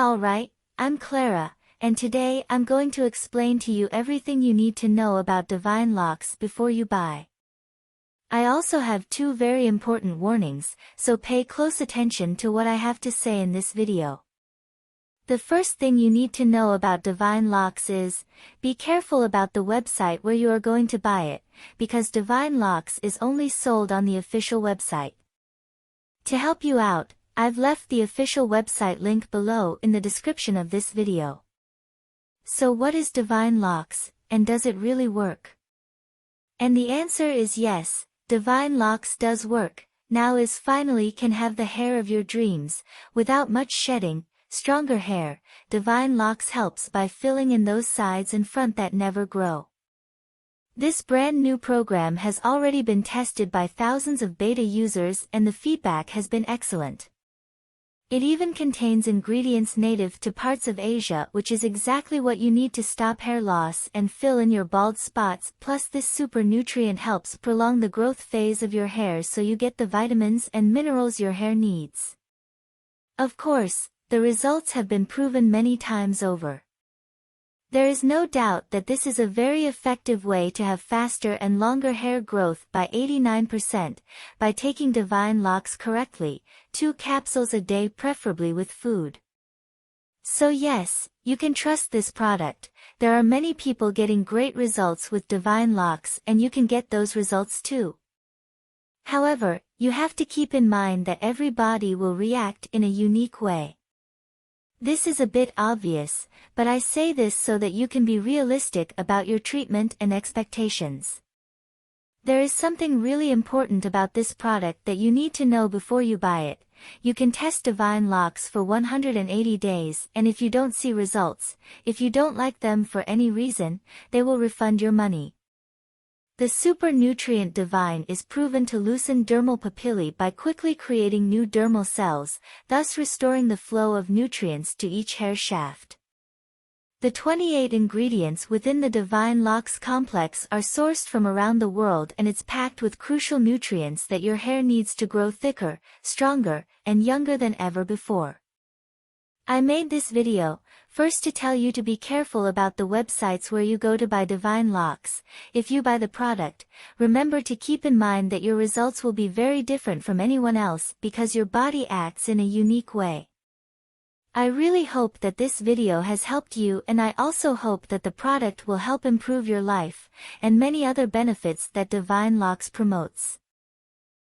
Alright, I'm Clara, and today I'm going to explain to you everything you need to know about Divine Locks before you buy. I also have two very important warnings, so pay close attention to what I have to say in this video. The first thing you need to know about Divine Locks is, be careful about the website where you are going to buy it, because Divine Locks is only sold on the official website. To help you out, I've left the official website link below in the description of this video. So what is Divine Locks, and does it really work? And the answer is yes, Divine Locks does work. Now is finally can have the hair of your dreams, without much shedding, stronger hair. Divine Locks helps by filling in those sides and front that never grow. This brand new program has already been tested by thousands of beta users and the feedback has been excellent. It even contains ingredients native to parts of Asia, which is exactly what you need to stop hair loss and fill in your bald spots. Plus this super nutrient helps prolong the growth phase of your hair so you get the vitamins and minerals your hair needs. Of course, the results have been proven many times over. There is no doubt that this is a very effective way to have faster and longer hair growth by 89%, by taking Divine Locks correctly, 2 capsules a day preferably with food. So yes, you can trust this product. There are many people getting great results with Divine Locks and you can get those results too. However, you have to keep in mind that every body will react in a unique way. This is a bit obvious, but I say this so that you can be realistic about your treatment and expectations. There is something really important about this product that you need to know before you buy it. You can test Divine Locks for 180 days, and if you don't see results, if you don't like them for any reason, they will refund your money. The super nutrient Divine is proven to loosen dermal papillae by quickly creating new dermal cells, thus restoring the flow of nutrients to each hair shaft. The 28 ingredients within the Divine Locks complex are sourced from around the world and it's packed with crucial nutrients that your hair needs to grow thicker, stronger, and younger than ever before. I made this video, first to tell you to be careful about the websites where you go to buy Divine Locks. If you buy the product, remember to keep in mind that your results will be very different from anyone else because your body acts in a unique way. I really hope that this video has helped you, and I also hope that the product will help improve your life, and many other benefits that Divine Locks promotes.